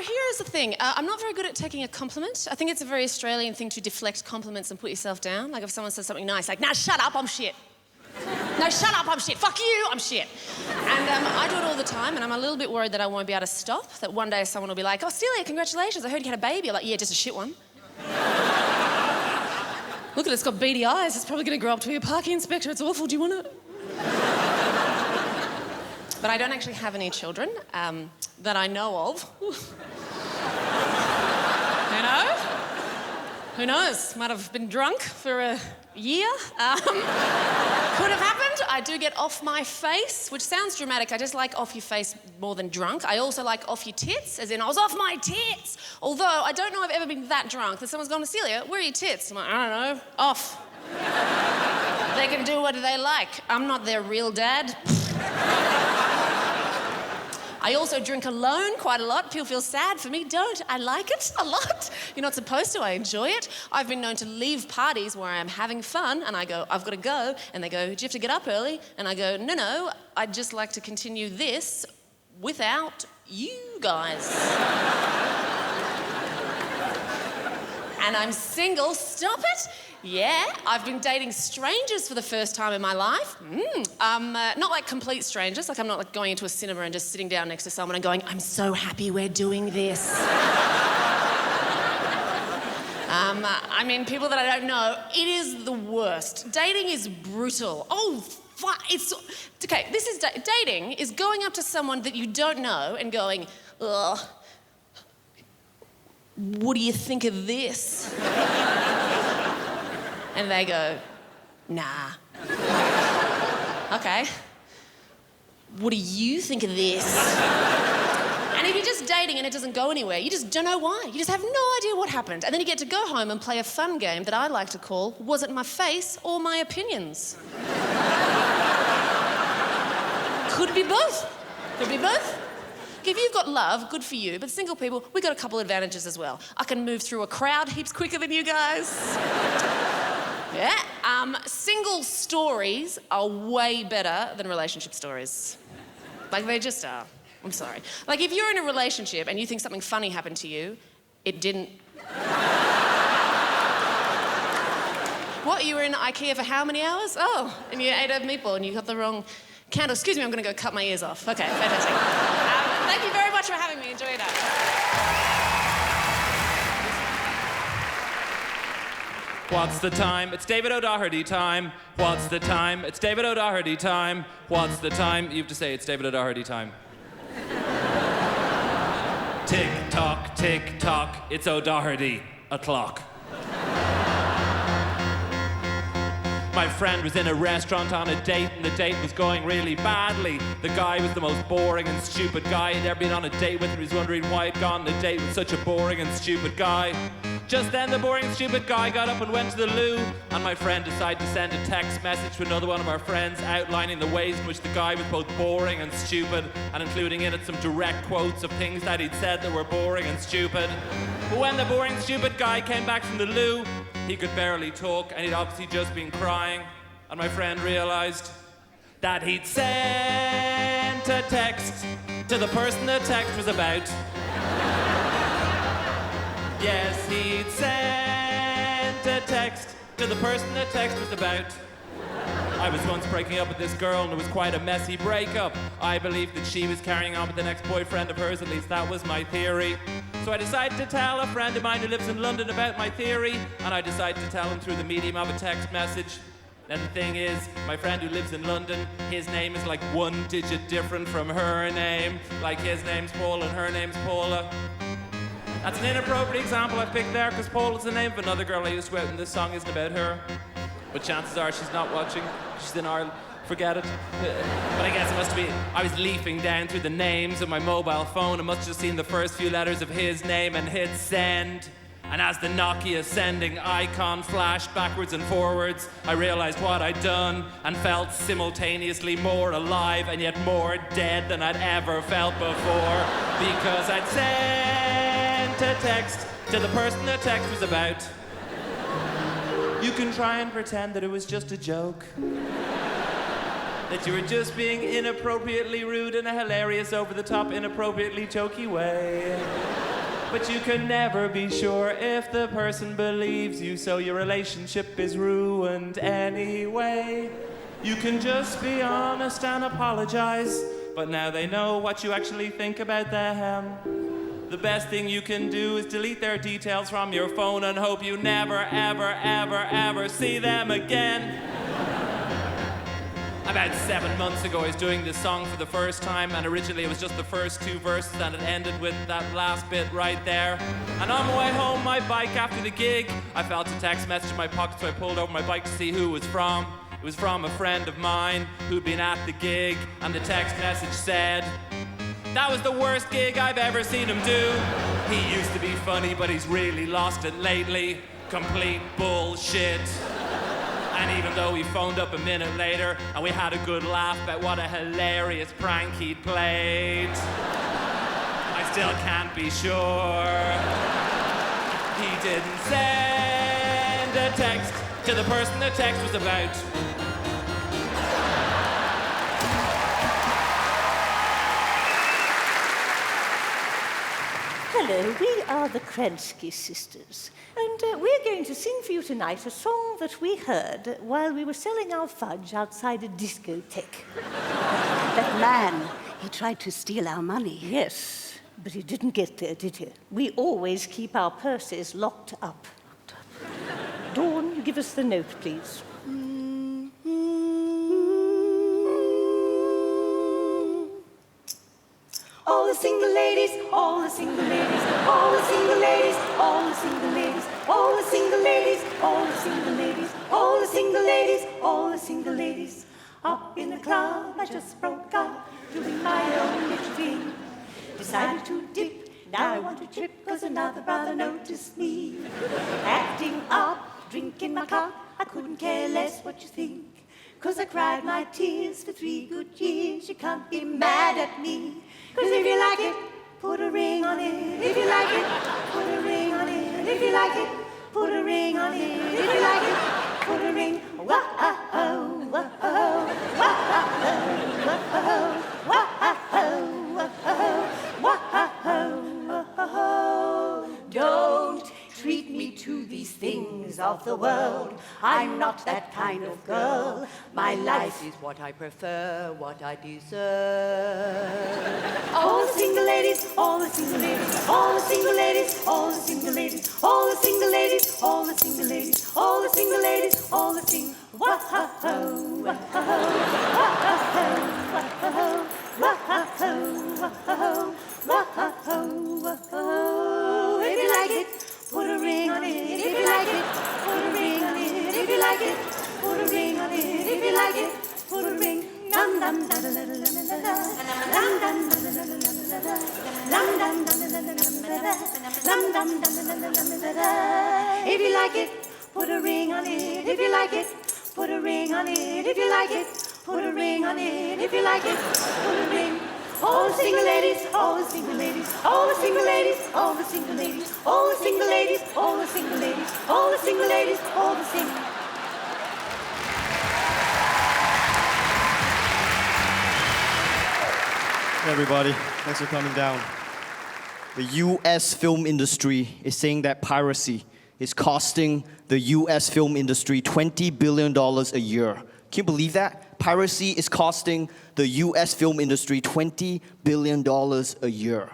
here's the thing. I'm not very good at taking a compliment. I think it's a very Australian thing to deflect compliments and put yourself down. Like if someone says something nice, like, nah, shut up, I'm shit. No, shut up, I'm shit. Fuck you, I'm shit. And I do it all the time, and I'm a little bit worried that I won't be able to stop, that one day someone will be like, oh, Celia, congratulations, I heard you had a baby. I'm like, yeah, just a shit one. Look at it, it's got beady eyes. It's probably going to grow up to be a parking inspector. It's awful. Do you want it? But I don't actually have any children that I know of. You know? Who knows? Might have been drunk for a year. Could have happened. I do get off my face, which sounds dramatic. I just like off your face more than drunk. I also like off your tits, as in I was off my tits. Although I don't know I've ever been that drunk that someone's gone to Celia, where are your tits? I'm like, I don't know, off. They can do what they like. I'm not their real dad. I also drink alone quite a lot. People feel sad for me. Don't. I like it a lot. You're not supposed to. I enjoy it. I've been known to leave parties where I'm having fun and I go, I've got to go. And they go, do you have to get up early? And I go, no, I'd just like to continue this without you guys. And I'm single. Stop it. Yeah, I've been dating strangers for the first time in my life. Not like complete strangers, like I'm not like going into a cinema and just sitting down next to someone and going, I'm so happy we're doing this. I mean, people that I don't know, it is the worst. Dating is brutal. Oh, fuck, it's... Okay, this is... Dating is going up to someone that you don't know and going, ugh, what do you think of this? And they go, nah. Okay. What do you think of this? And if you're just dating and it doesn't go anywhere, you just don't know why. You just have no idea what happened. And then you get to go home and play a fun game that I like to call, was it my face or my opinions? Could be both. Could be both. If you've got love, good for you. But single people, we got a couple advantages as well. I can move through a crowd heaps quicker than you guys. Yeah. Single stories are way better than relationship stories. Like, they just are. I'm sorry. Like, if you're in a relationship and you think something funny happened to you, it didn't. What, you were in Ikea for how many hours? Oh, and you ate a meatball and you got the wrong candle. Excuse me, I'm going to go cut my ears off. Okay, fantastic. Thank you very much for having me. Enjoy that. What's the time? It's David O'Doherty time. What's the time? It's David O'Doherty time. What's the time? You have to say it's David O'Doherty time. Tick tock, it's O'Doherty o'clock. My friend was in a restaurant on a date and the date was going really badly. The guy was the most boring and stupid guy he'd ever been on a date with, and he was wondering why he'd gone on a date with such a boring and stupid guy. Just then the boring stupid guy got up and went to the loo, and my friend decided to send a text message to another one of our friends outlining the ways in which the guy was both boring and stupid, and including in it some direct quotes of things that he'd said that were boring and stupid. But when the boring stupid guy came back from the loo, he could barely talk and he'd obviously just been crying, and my friend realised that he'd sent a text to the person the text was about. Yes, he'd sent a text to the person the text was about. I was once breaking up with this girl and it was quite a messy breakup. I believed that she was carrying on with the next boyfriend of hers, at least that was my theory. So I decided to tell a friend of mine who lives in London about my theory, and I decided to tell him through the medium of a text message. And the thing is, my friend who lives in London, his name is like one digit different from her name. Like his name's Paul and her name's Paula. That's an inappropriate example I picked there because Paula's the name of another girl I used to out and this song isn't about her. But chances are she's not watching. She's in Ireland. Forget it. But I guess it must be. I was leafing down through the names of my mobile phone and must have just seen the first few letters of his name and hit send. And as the Nokia sending icon flashed backwards and forwards, I realized what I'd done and felt simultaneously more alive and yet more dead than I'd ever felt before, because I'd sent a text to the person the text was about. You can try and pretend that it was just a joke, that you were just being inappropriately rude in a hilarious, over-the-top, inappropriately jokey way. But you can never be sure if the person believes you, so your relationship is ruined anyway. You can just be honest and apologize, but now they know what you actually think about them. The best thing you can do is delete their details from your phone and hope you never, ever, ever, ever see them again. About 7 months ago, I was doing this song for the first time, and originally it was just the first 2 verses, and it ended with that last bit right there. And on my way home, my bike after the gig, I felt a text message in my pocket, so I pulled over my bike to see who it was from. It was from a friend of mine who'd been at the gig, and the text message said, "That was the worst gig I've ever seen him do. He used to be funny, but he's really lost it lately. Complete bullshit." And even though we phoned up a minute later and we had a good laugh about what a hilarious prank he'd played, I still can't be sure he didn't send a text to the person the text was about. Hello, we are the Kransky Sisters, and we're going to sing for you tonight a song that we heard while we were selling our fudge outside a discotheque. That man, he tried to steal our money. Yes, but he didn't get there, did he? We always keep our purses locked up. Dawn, you give us the note, please. All the single ladies, all the single ladies, all the single ladies, all the single ladies, all the single ladies, all the single ladies, all the single ladies, all the single ladies. Up in the club, I just broke up, doing my own little thing. Decided to dip, now I want to trip, 'cause another brother noticed me. Acting up, drinking my cup, I couldn't care less what you think. 'Cause I cried my tears for 3 good years, you can't be mad at me. 'Cause if you like it, put a ring on it. If you like it, put a ring on it. If you like it, put a ring on it. If you like it, put a ring. Wah-oh, wah-oh, wah-oh, wah-oh, wah-oh, wah-oh, wah-oh. Don't treat me to these things of the world. I'm not that kind of girl. My life is what I prefer, what I deserve. All the single ladies, all the single ladies, all the single ladies, all the single ladies, all the single ladies, all the single ladies, all the single ladies, all the single. Wah-ho, wah-ho, wah-ho, wah-ho, wah-ho, wah-ho, wah-ho. If you like it, put a ring on it. If you like it, put a ring on it. If you like it, put a ring on it. If you like it, put a ring. Dum dum da da da da da da. Dum dum da da da da da da. Dum dum da da da da da. Dum dum da da da da da. If you like it, put a ring on it. If you like it, put a ring on it. If you like it, put a ring on it. If you like it, put a ring. All the single ladies, all the single ladies, all the single ladies, all the single ladies, all the single ladies, all the single ladies, all the single ladies, all the single. Hey everybody, thanks for coming down. The US film industry is saying that piracy is costing the US film industry $20 billion a year. Can you believe that? Piracy is costing the US film industry $20 billion a year.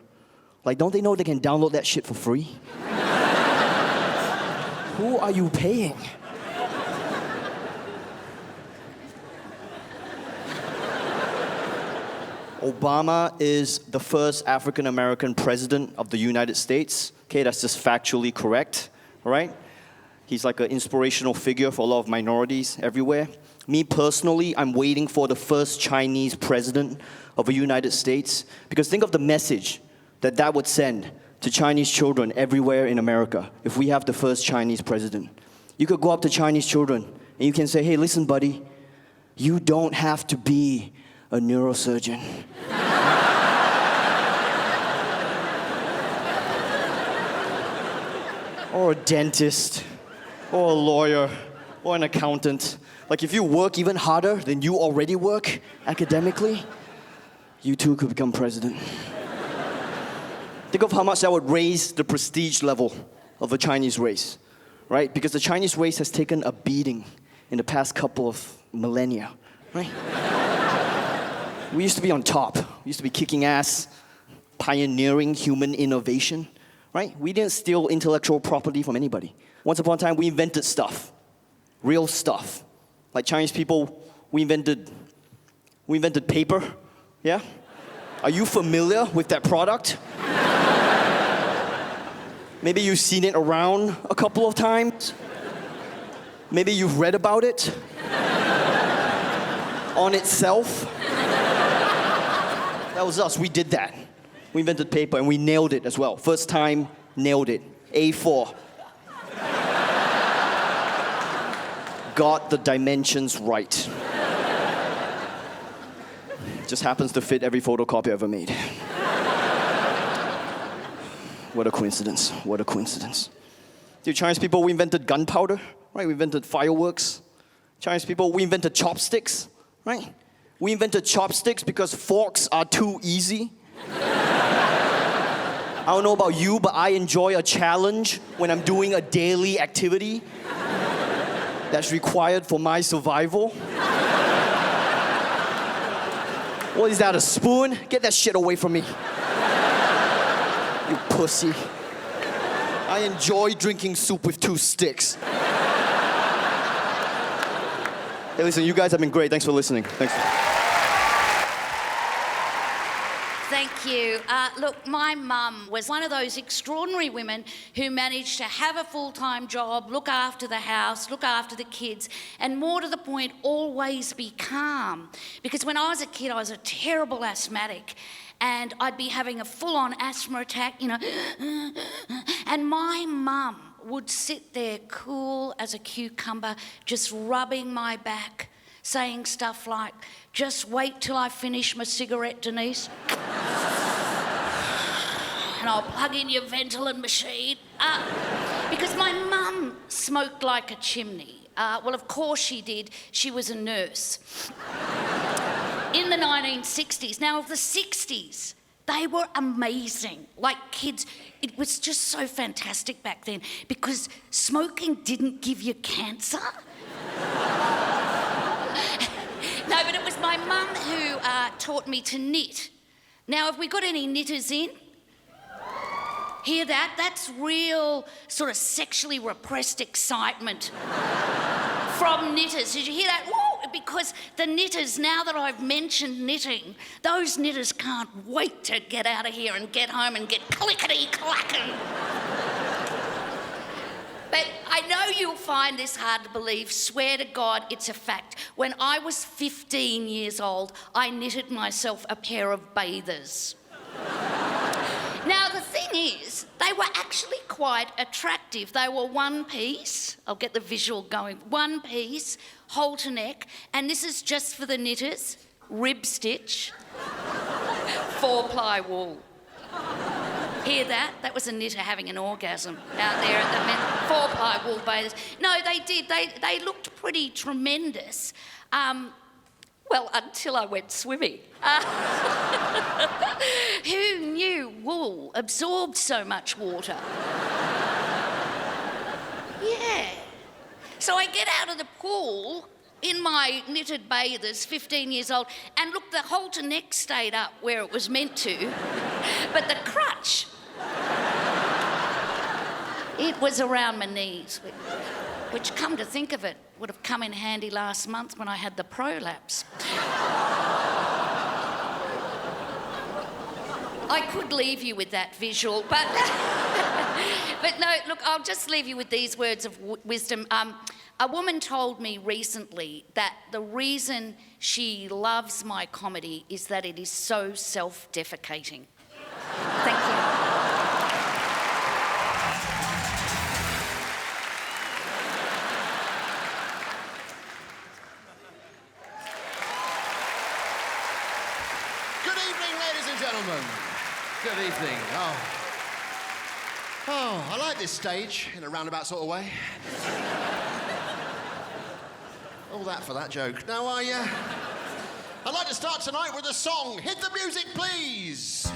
Like, don't they know they can download that shit for free? Who are you paying? Obama is the first African American president of the United States. Okay, that's just factually correct, all right? He's like an inspirational figure for a lot of minorities everywhere. Me personally, I'm waiting for the first Chinese president of the United States, because think of the message that that would send to Chinese children everywhere in America if we have the first Chinese president. You could go up to Chinese children and you can say, hey, listen, buddy, you don't have to be a neurosurgeon. Or a dentist, or a lawyer, or an accountant. Like, if you work even harder than you already work academically, you too could become president. Think of how much that would raise the prestige level of the Chinese race, right? Because the Chinese race has taken a beating in the past couple of millennia, right? We used to be on top. We used to be kicking ass, pioneering human innovation, right? We didn't steal intellectual property from anybody. Once upon a time, we invented stuff, real stuff. Like Chinese people, we invented paper, yeah? Are you familiar with that product? Maybe you've seen it around a couple of times. Maybe you've read about it on itself. That was us, we did that. We invented paper and we nailed it as well. First time, nailed it. A4. Got the dimensions right. Just happens to fit every photocopy I ever made. What a coincidence, what a coincidence. Dude, Chinese people, we invented gunpowder, right? We invented fireworks. Chinese people, we invented chopsticks, right? We invented chopsticks because forks are too easy. I don't know about you, but I enjoy a challenge when I'm doing a daily activity that's required for my survival. What is that, a spoon? Get that shit away from me. You pussy. I enjoy drinking soup with 2 sticks. Hey, listen, you guys have been great. Thanks for listening. Thanks. Thank you. Look, my mum was one of those extraordinary women who managed to have a full-time job, look after the house, look after the kids, and more to the point, always be calm. Because when I was a kid, I was a terrible asthmatic. And I'd be having a full-on asthma attack, you know, and my mum would sit there cool as a cucumber, just rubbing my back, saying stuff like, just wait till I finish my cigarette, Denise. And I'll plug in your ventilator machine. Because my mum smoked like a chimney. Well, of course she did. She was a nurse. In the 1960s. Now, of the 60s, they were amazing. Like kids, it was just so fantastic back then because smoking didn't give you cancer. No, but it was my mum who taught me to knit. Now, have we got any knitters in? Hear that? That's real sort of sexually repressed excitement from knitters. Did you hear that? Woo! Because the knitters, now that I've mentioned knitting, those knitters can't wait to get out of here and get home and get clickety-clacking. But I know you'll find this hard to believe. Swear to God, it's a fact. When I was 15 years old, I knitted myself a pair of bathers. Now, the thing is, they were actually quite attractive. They were one piece. I'll get the visual going. One piece, halter neck, and this is just for the knitters, rib stitch, 4-ply wool. Hear that? That was a knitter having an orgasm out there at the 4-ply wool bathers. No, they did. They looked pretty tremendous. Well, until I went swimming. Who knew wool absorbed so much water? Yeah. So I get out of the pool in my knitted bathers, 15 years old, and look, the halter neck stayed up where it was meant to, but the crutch, it was around my knees, which, come to think of it, would have come in handy last month when I had the prolapse. I could leave you with that visual, but but no, look, I'll just leave you with these words of wisdom. A woman told me recently that the reason she loves my comedy is that it is so self-defecating. Thank you. Good evening, ladies and gentlemen. Good evening. Oh, I like this stage in a roundabout sort of way. All that for that joke. Now, I'd like to start tonight with a song. Hit the music, please.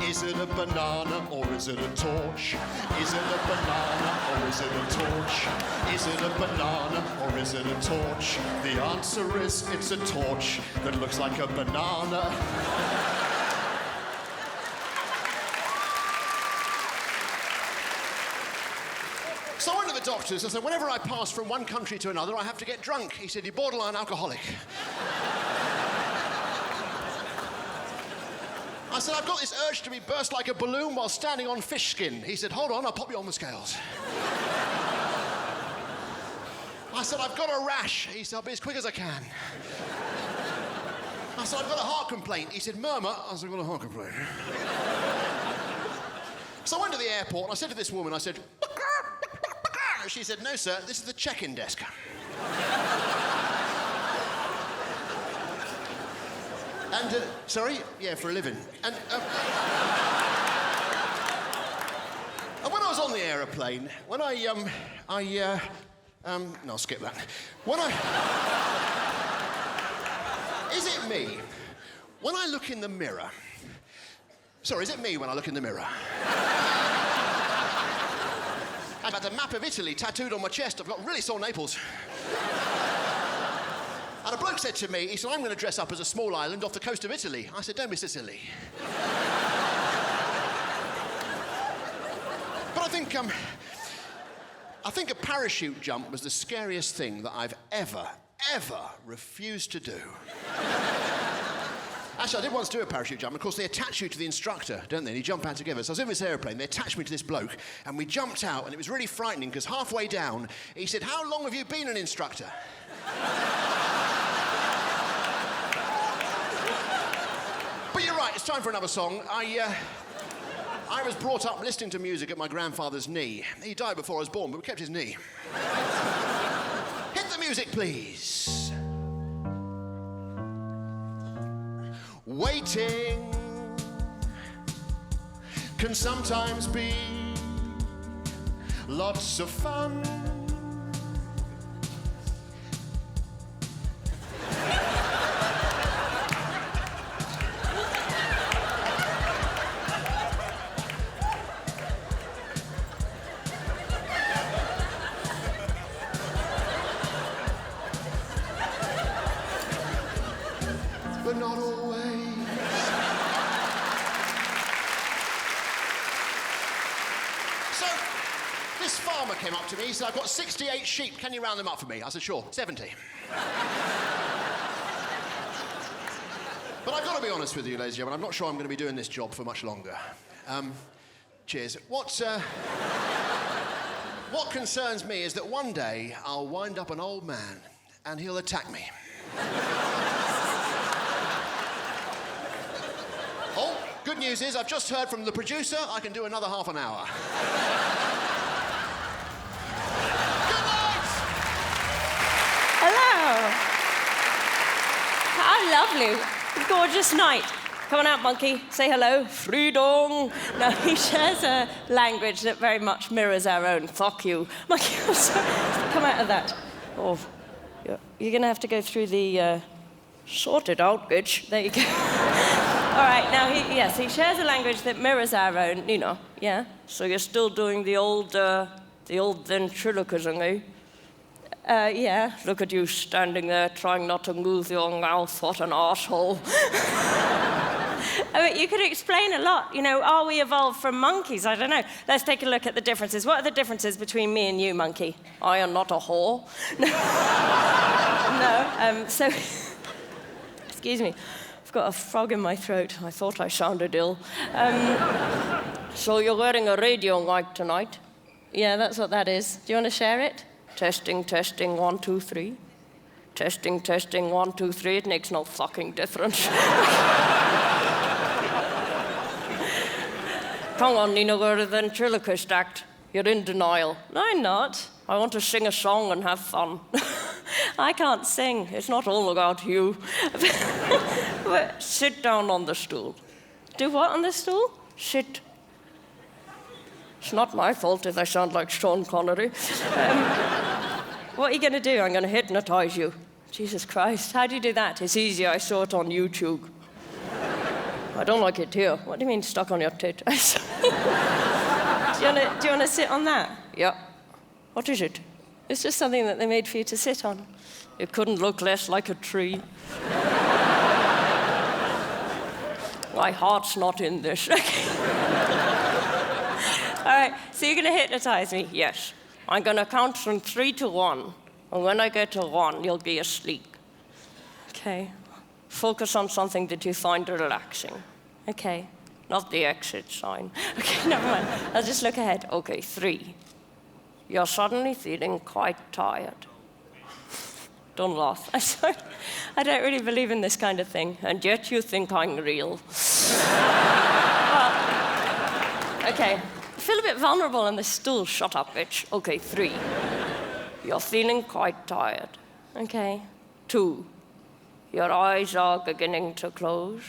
Is it a banana or is it a torch? Is it a banana or is it a torch? Is it a banana or is it a torch? The answer is it's a torch that looks like a banana. So I went to the doctors and said, whenever I pass from one country to another, I have to get drunk. He said, you're borderline alcoholic. I said, I've got this urge to be burst like a balloon while standing on fish skin. He said, hold on, I'll pop you on the scales. I said, I've got a rash. He said, I'll be as quick as I can. I said, I've got a heart complaint. He said, murmur. I said, I've got a heart complaint. So I went to the airport and I said to this woman, I said, she said, no, sir, this is the check-in desk. And, sorry? Yeah, for a living. And when I was on the aeroplane, when no, I'll skip that. Is it me? When I look in the mirror... Sorry, is it me when I look in the mirror? I've had a map of Italy tattooed on my chest. I've got really sore Naples. And a bloke said to me, he said, I'm going to dress up as a small island off the coast of Italy. I said, don't be Sicily. But I think a parachute jump was the scariest thing that I've ever refused to do. Actually, I did once do a parachute jump. Of course, they attach you to the instructor, don't they? And you jump out together. So I was in this aeroplane, they attached me to this bloke, and we jumped out, and it was really frightening, because halfway down, he said, how long have you been an instructor? But you're right, it's time for another song. I was brought up listening to music at my grandfather's knee. He died before I was born, but we kept his knee. Hit the music, please. Waiting can sometimes be lots of fun. But not always. So, this farmer came up to me. He said, I've got 68 sheep. Can you round them up for me? I said, sure, 70. But I've got to be honest with you, ladies and gentlemen. I'm not sure I'm going to be doing this job for much longer. Cheers. What concerns me is that one day I'll wind up an old man and he'll attack me. Oh, good news is I've just heard from the producer I can do another half an hour. Good night! Hello. How lovely. Gorgeous night. Come on out, monkey. Say hello. Freedom. No, he shares a language that very much mirrors our own. Fuck you. Monkey, come out of that. Oh, you're going to have to go through the... Sort it out, bitch. There you go. All right, now, he shares a language that mirrors our own, you know, yeah? So you're still doing the old ventriloquism, eh? Yeah, look at you standing there trying not to move your mouth. What an arsehole. I mean, you could explain a lot. You know, are we evolved from monkeys? I don't know. Let's take a look at the differences. What are the differences between me and you, monkey? I am not a whore. No, so... Excuse me. I've got a frog in my throat. I thought I sounded ill. So you're wearing a radio mic tonight? Yeah, that's what that is. Do you want to share it? Testing, 1, 2, 3. Testing, 1, 2, 3. It makes no fucking difference. Come on, Nina, we're a ventriloquist act. You're in denial. No, I'm not. I want to sing a song and have fun. I can't sing. It's not all about you. But sit down on the stool. Do what on the stool? Sit. It's not my fault if I sound like Sean Connery. What are you going to do? I'm going to hypnotize you. Jesus Christ. How do you do that? It's easy. I saw it on YouTube. I don't like it here. What do you mean stuck on your tit? do you want to sit on that? Yeah. What is it? It's just something that they made for you to sit on. It couldn't look less like a tree. My heart's not in this. All right, so you're going to hypnotize me? Yes. I'm going to count from 3 to 1. And when I get to 1, you'll be asleep. Okay. Focus on something that you find relaxing. Okay. Not the exit sign. Okay, never mind. I'll just look ahead. Okay, 3. You're suddenly feeling quite tired. Don't laugh. I'm sorry. I don't really believe in this kind of thing, and yet you think I'm real. Well, okay. I feel a bit vulnerable on this stool. Shut up, bitch. Okay, 3. You're feeling quite tired. Okay. 2. Your eyes are beginning to close.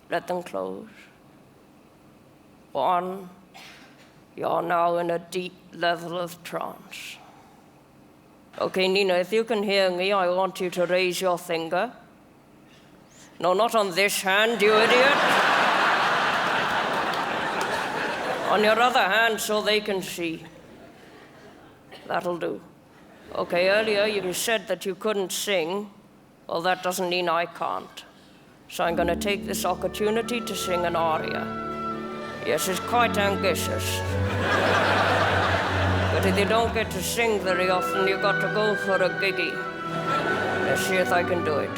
Let them close. 1. You're now in a deep level of trance. Okay, Nina, if you can hear me, I want you to raise your finger. No, not on this hand, you idiot. On your other hand, so they can see. That'll do. Okay, earlier you said that you couldn't sing. Well, that doesn't mean I can't. So I'm going to take this opportunity to sing an aria. Yes, it's quite ambitious. But if you don't get to sing very often, you've got to go for a giggy. Let's see if I can do it.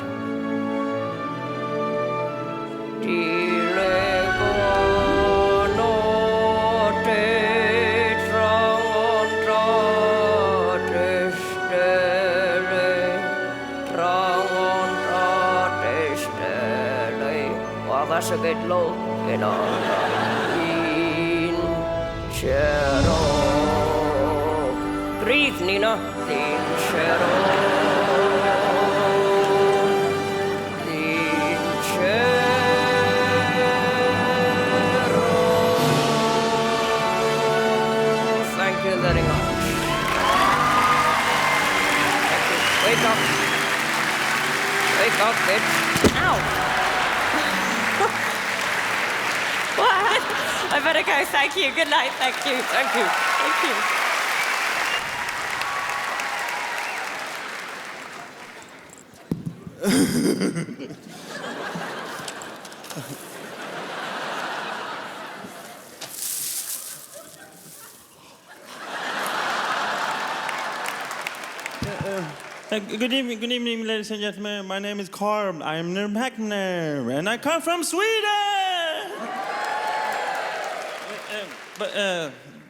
Wow, that's a bit low, you know. Breathe, Nina. Vincero. Thank you very much. Thank you. Wake up. Wake up, bitch. Ow. What? I better go. Thank you. Good night. Thank you. Thank you. Thank you. Good evening, ladies and gentlemen. My name is Carl-Einer Häckner, and I come from Sweden.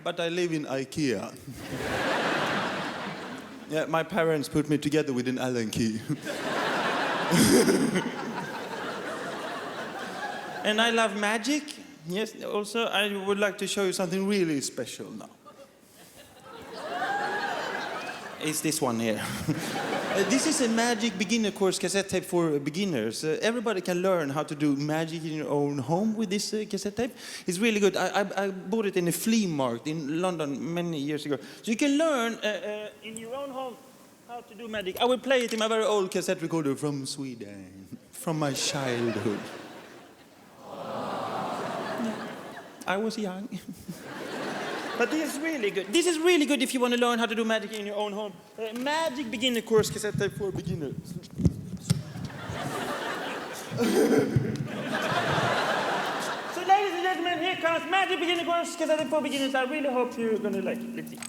But I live in IKEA. Yeah, my parents put me together with an Allen key. And I love magic. Yes, also I would like to show you something really special now. It's this one here. This is a magic beginner course cassette tape for beginners. Everybody can learn how to do magic in your own home with this cassette tape. It's really good. I bought it in a flea market in London many years ago. So you can learn in your own home how to do magic. I will play it in my very old cassette recorder from Sweden, from my childhood. I was young. But this is really good. This is really good if you want to learn how to do magic in your own home. Magic beginner course cassette tape for beginners. So ladies and gentlemen, here comes magic beginner course cassette tape for beginners. I really hope you're going to like it. Let's see.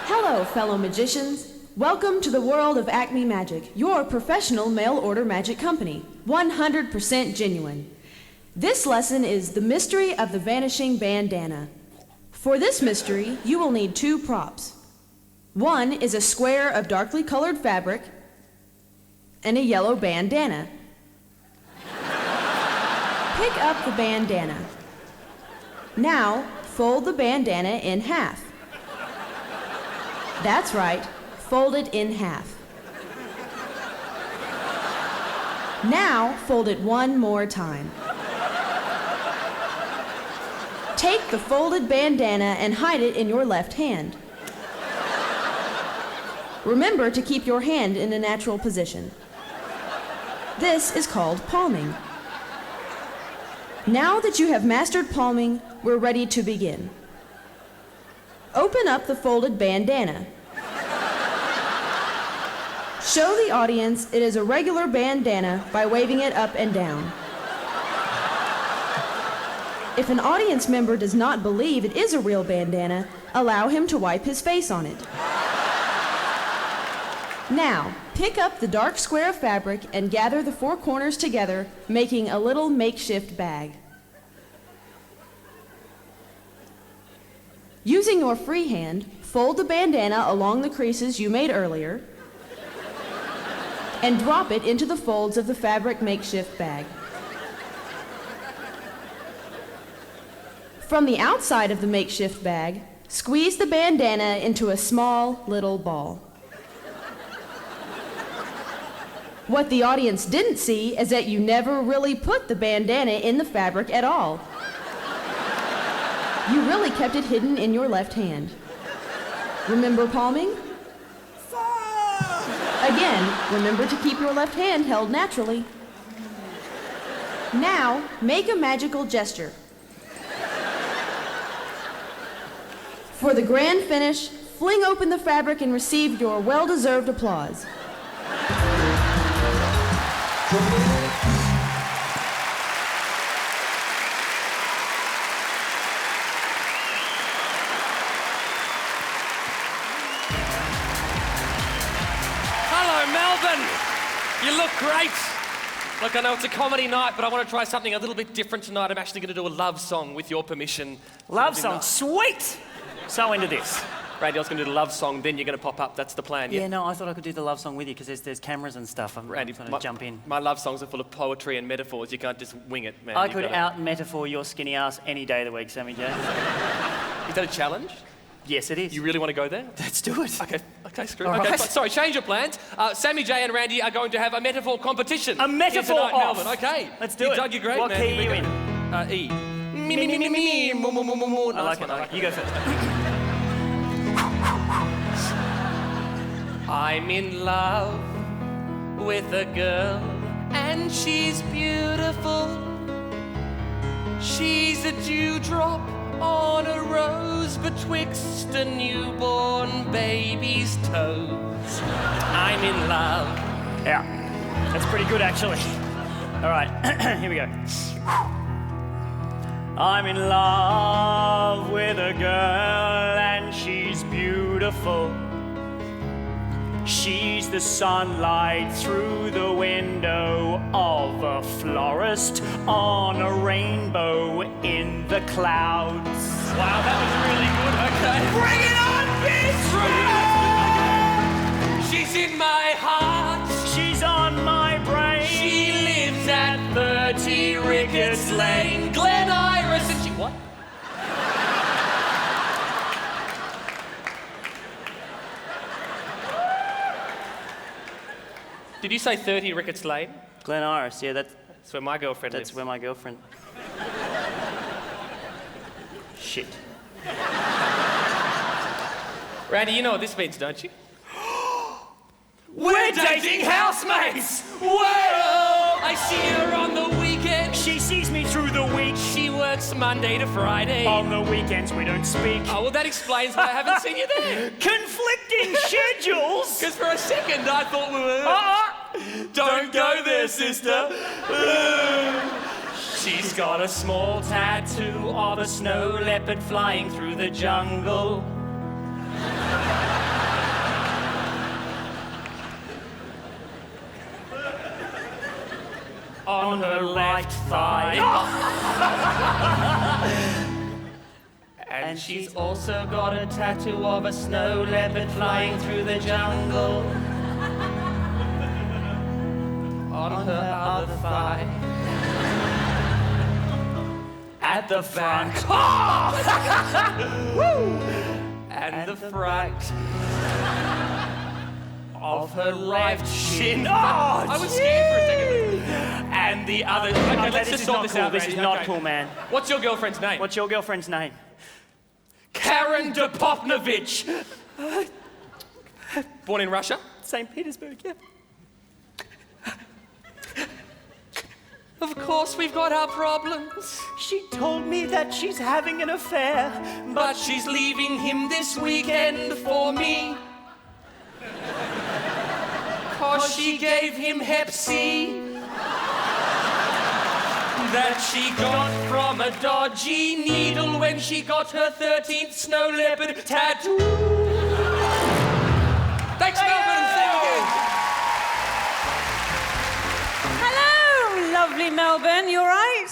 Hello, fellow magicians. Welcome to the world of Acme Magic, your professional mail-order magic company, 100% genuine. This lesson is the mystery of the vanishing bandana. For this mystery, you will need 2 props. One is a square of darkly colored fabric and a yellow bandana. Pick up the bandana. Now, fold the bandana in half. That's right. Fold it in half. Now, fold it one more time. Take the folded bandana and hide it in your left hand. Remember to keep your hand in a natural position. This is called palming. Now that you have mastered palming, we're ready to begin. Open up the folded bandana. Show the audience it is a regular bandana by waving it up and down. If an audience member does not believe it is a real bandana, allow him to wipe his face on it. Now, pick up the dark square of fabric and gather the four corners together, making a little makeshift bag. Using your free hand, fold the bandana along the creases you made earlier and drop it into the folds of the fabric makeshift bag. From the outside of the makeshift bag, squeeze the bandana into a small little ball. What the audience didn't see is that you never really put the bandana in the fabric at all. You really kept it hidden in your left hand. Remember palming? Again, remember to keep your left hand held naturally. Now, make a magical gesture. For the grand finish, fling open the fabric and receive your well-deserved applause. Hello, Melbourne. You look great. Look, I know it's a comedy night, but I want to try something a little bit different tonight. I'm actually going to do a love song with your permission. Love song? Sweet! So into this. Randy, I was going to do the love song, then you're going to pop up. That's the plan, yeah? Yeah, no, I thought I could do the love song with you because there's cameras and stuff. Randy, I'm going to jump in. My love songs are full of poetry and metaphors. You can't just wing it, man. I could out-metaphor your skinny ass any day of the week, Sammy J. Is that a challenge? Yes, it is. You really want to go there? Let's do it. Okay, screw it. All Okay, right. sorry, change your plans. Sammy J and Randy are going to have a metaphor competition. A metaphor here tonight in off. Melbourne. Okay. Let's do it. Doug, you're great, what man. key are you in? E. Me. Mo. I like it. You go first. I'm in love with a girl and she's beautiful. She's a dewdrop on a rose betwixt a newborn baby's toes. I'm in love. Yeah, that's pretty good actually. All right, here we go. I'm in love with a girl and she's beautiful. She's the sunlight through the window of a florist on a rainbow in the clouds. Wow, that was really good. Okay. Bring it on, bitch! She's in my heart. She's on my brain. She lives at 30 Ricketts Lane, Glen Iris, and she... What? Did you say 30 Ricketts Lane? Glen Iris, yeah, that's where my girlfriend lives. That's where my girlfriend... Shit. Randy, you know what this means, don't you? We're dating housemates! Whoa! I see her on the weekend. She sees me through the week. She works Monday to Friday. On the weekends we don't speak. Oh, well, that explains why I haven't seen you there. Conflicting schedules! Because for a second I thought we were... Don't go there, sister. She's got a small tattoo of a snow leopard flying through the jungle. On her right thigh. And she's also got a tattoo of a snow leopard flying through the jungle. On her other thigh. At the front. And the front of her right shin. Oh, I was scared for a second. and the other... Okay, Okay, let's this just is sort not this cool. out, This Randy. is not Okay. cool, man. What's your girlfriend's name? What's your girlfriend's name? Karen Depopnovich. Born in Russia? St. Petersburg, yeah. Of course we've got our problems. She told me that she's having an affair, But she's leaving him this weekend for me. 'Cause she gave him Hep C that she got from a dodgy needle when she got her 13th snow leopard tattoo. Thanks, Melbourne, and see you again. Hello, lovely Melbourne. You all right?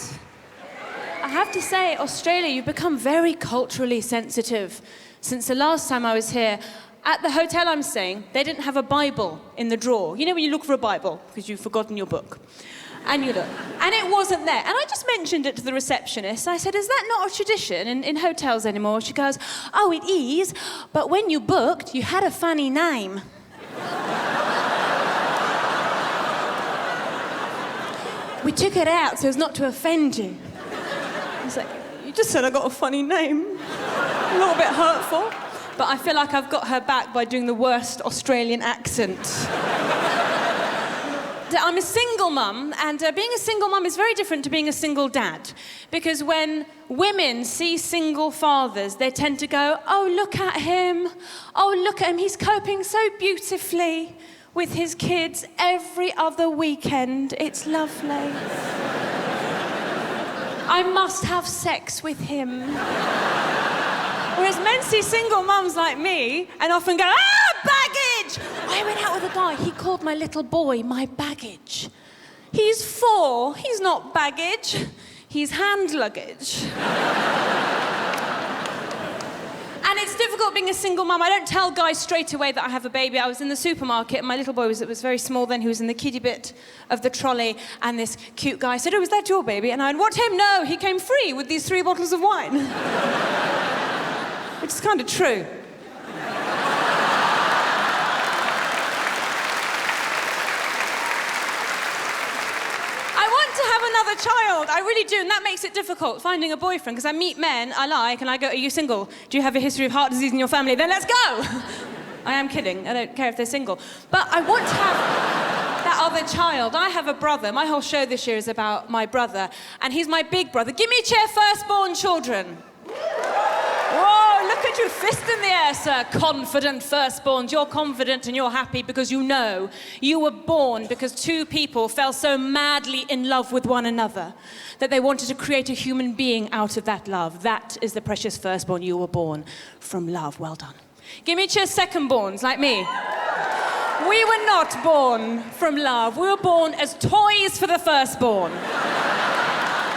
I have to say, Australia, you've become very culturally sensitive since the last time I was here. At the hotel I'm staying, they didn't have a Bible in the drawer. You know when you look for a Bible because you've forgotten your book? And you look. And it wasn't there. And I just mentioned it to the receptionist. I said, is that not a tradition in hotels anymore? She goes, oh, it is, but when you booked, you had a funny name. We took it out so as not to offend you. I was like, you just said I got a funny name. A little bit hurtful. But I feel like I've got her back by doing the worst Australian accent. I'm a single mum, and being a single mum is very different to being a single dad. Because when women see single fathers, they tend to go, oh, look at him. Oh, look at him. He's coping so beautifully with his kids every other weekend. It's lovely. I must have sex with him. Whereas men see single mums like me and often go, baggage! I went out with a guy, he called my little boy my baggage. He's 4, he's not baggage, he's hand luggage. And it's difficult being a single mum. I don't tell guys straight away that I have a baby. I was in the supermarket and my little boy was very small then. He was in the kiddie bit of the trolley and this cute guy said, oh, is that your baby? And I went, what him? No, he came free with these 3 bottles of wine. Which is kind of true. I want to have another child. I really do, and that makes it difficult, finding a boyfriend, because I meet men I like, and I go, are you single? Do you have a history of heart disease in your family? Then let's go! I am kidding. I don't care if they're single. But I want to have that other child. I have a brother. My whole show this year is about my brother, and he's my big brother. Give me a cheer, firstborn children. Whoa, look at you, fist in the air, sir. Confident firstborns. You're confident and you're happy because you know you were born because 2 people fell so madly in love with one another that they wanted to create a human being out of that love. That is the precious firstborn. You were born from love. Well done. Give me a cheer, secondborns, like me. We were not born from love. We were born as toys for the firstborn.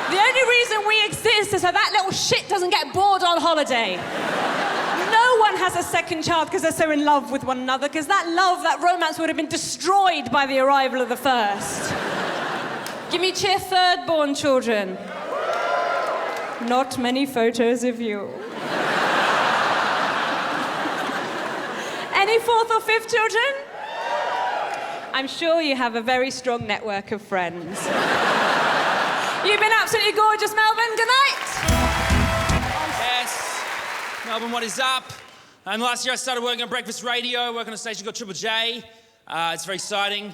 The only reason we exist is so that little shit doesn't get bored on holiday. No one has a second child because they're so in love with one another, because that love, that romance would have been destroyed by the arrival of the first. Give me cheer, thirdborn children. Not many photos of you. Any 4th or 5th children? I'm sure you have a very strong network of friends. You've been absolutely gorgeous, Melbourne. Good night. Yes. Melbourne, what is up? Last year I started working on breakfast radio, working on a station called Triple J. It's very exciting.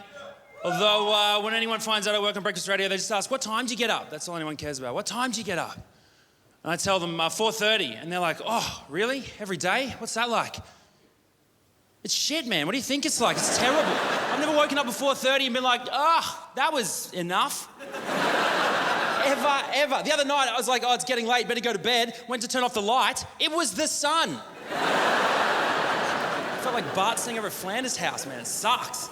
Although when anyone finds out I work on breakfast radio, they just ask, what time do you get up? That's all anyone cares about. What time do you get up? And I tell them 4:30, and they're like, oh, really? Every day? What's that like? It's shit, man. What do you think it's like? It's terrible. I've never woken up at 4:30 and been like, that was enough. Ever. The other night, I was like, oh, it's getting late, better go to bed. Went to turn off the light. It was the sun. I felt like Bart sitting over at Flanders' house, man. It sucks.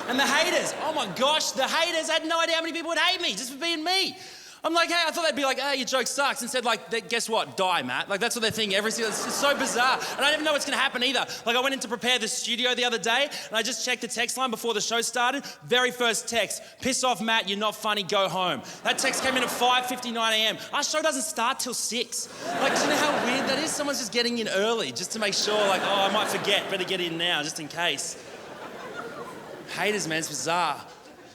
And the haters. Oh, my gosh, the haters. I had no idea how many people would hate me just for being me. I'm like, hey, I thought they'd be like, hey, your joke sucks. Instead, like, guess what? Die, Matt. Like, that's what they think. It's just so bizarre. And I didn't know what's going to happen either. Like, I went in to prepare the studio the other day, and I just checked the text line before the show started. Very first text, piss off, Matt, you're not funny, go home. That text came in at 5:59 a.m. Our show doesn't start till 6. Like, do you know how weird that is? Someone's just getting in early just to make sure, like, oh, I might forget. Better get in now, just in case. Haters, man, it's bizarre.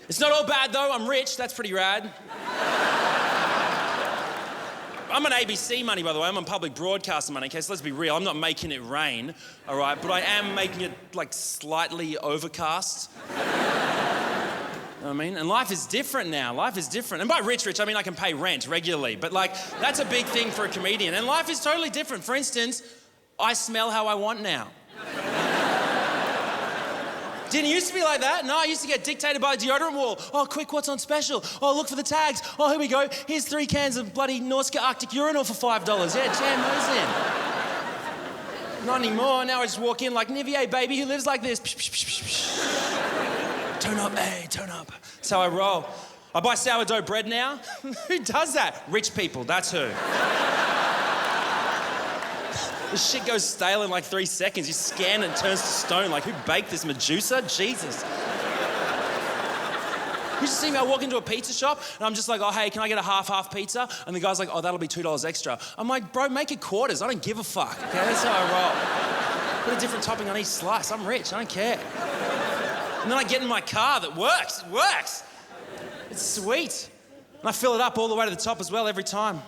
It's not all bad though, I'm rich, that's pretty rad. I'm on ABC money, by the way. I'm on public broadcaster money, okay? So let's be real. I'm not making it rain, all right? But I am making it, like, slightly overcast. You know what I mean? And life is different now. Life is different. And by rich, I mean I can pay rent regularly. But, like, that's a big thing for a comedian. And life is totally different. For instance, I smell how I want now. Didn't used to be like that. No, I used to get dictated by the deodorant wall. Oh, quick, what's on special? Oh, look for the tags. Oh, here we go. Here's 3 cans of bloody Norska Arctic urinal for $5. Yeah, jam those in. Not anymore. Now I just walk in like Nivier, baby, who lives like this. Turn up, hey, turn up. That's how I roll. I buy sourdough bread now. Who does that? Rich people, that's who. This shit goes stale in like 3 seconds. You scan and it turns to stone. Like, who baked this Medusa? Jesus. You should see me, I walk into a pizza shop and I'm just like, oh, hey, can I get a half-half pizza? And the guy's like, oh, that'll be $2 extra. I'm like, bro, make it quarters. I don't give a fuck, okay? That's how I roll. Put a different topping on each slice. I'm rich, I don't care. And then I get in my car that works. It works. It's sweet. And I fill it up all the way to the top as well every time.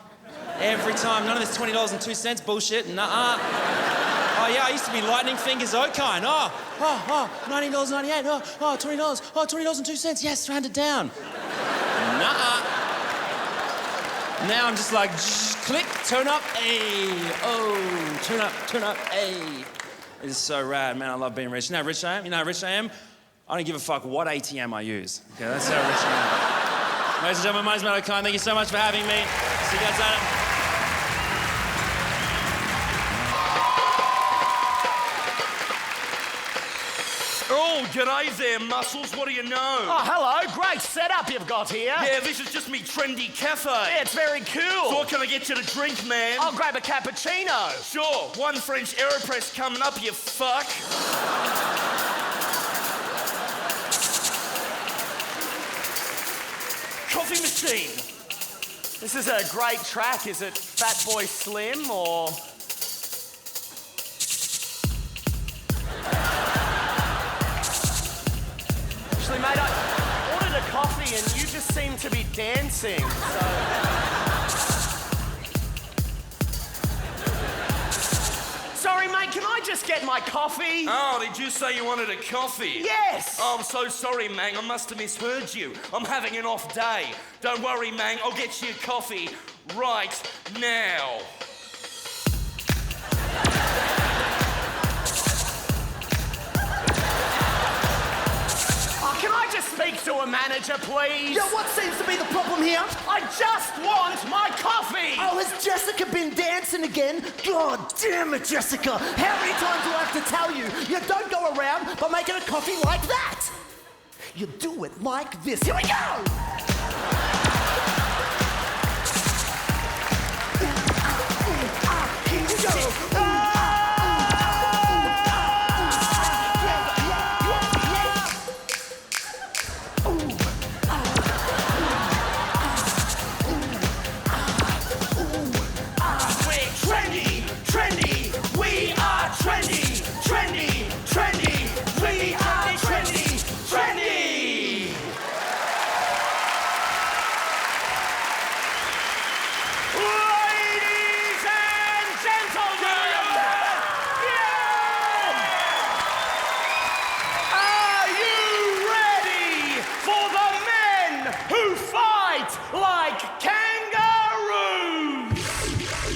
Every time. None of this $20.02 bullshit. Nuh-uh. Oh, yeah, I used to be lightning fingers Okine. $19.98. $20. $20.02. Yes, round it down. Nuh-uh. Now I'm just like, click, turn up, ayy. Oh, turn up, ayy. It is so rad, man. I love being rich. You know how rich I am? You know how rich I am? I don't give a fuck what ATM I use. Okay, that's how rich I am. Ladies and gentlemen, my name's Matt Okine. Thank you so much for having me. See you guys later. Oh, g'day there, Muscles. What do you know? Oh, hello. Great setup you've got here. Yeah, this is just me trendy cafe. Yeah, it's very cool. So what can I get you to drink, man? I'll grab a cappuccino. Sure. 1 French AeroPress coming up, you fuck. Coffee machine. This is a great track. Is it Fatboy Slim or... Actually, mate, I ordered a coffee and you just seem to be dancing, so... Sorry, mate, can I just get my coffee? Oh, did you say you wanted a coffee? Yes! Oh, I'm so sorry, Mang. I must have misheard you. I'm having an off day. Don't worry, Mang. I'll get you a coffee right now. Can I just speak to a manager, please? Yeah, what seems to be the problem here? I just want my coffee! Oh, has Jessica been dancing again? God damn it, Jessica! How many times do I have to tell you? You don't go around by making a coffee like that! You do it like this. Here we go! Here we go!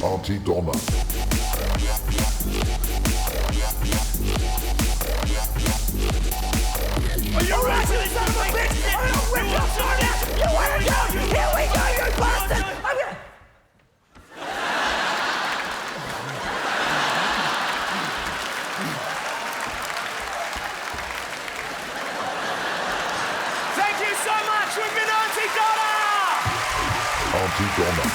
Aunty Donna. Are you ready? Son of a bitch! I'm gonna rip your sword out! You wanna go? Here we go, you bastard! Thank you so much! We've been Aunty Donna! Aunty Donna.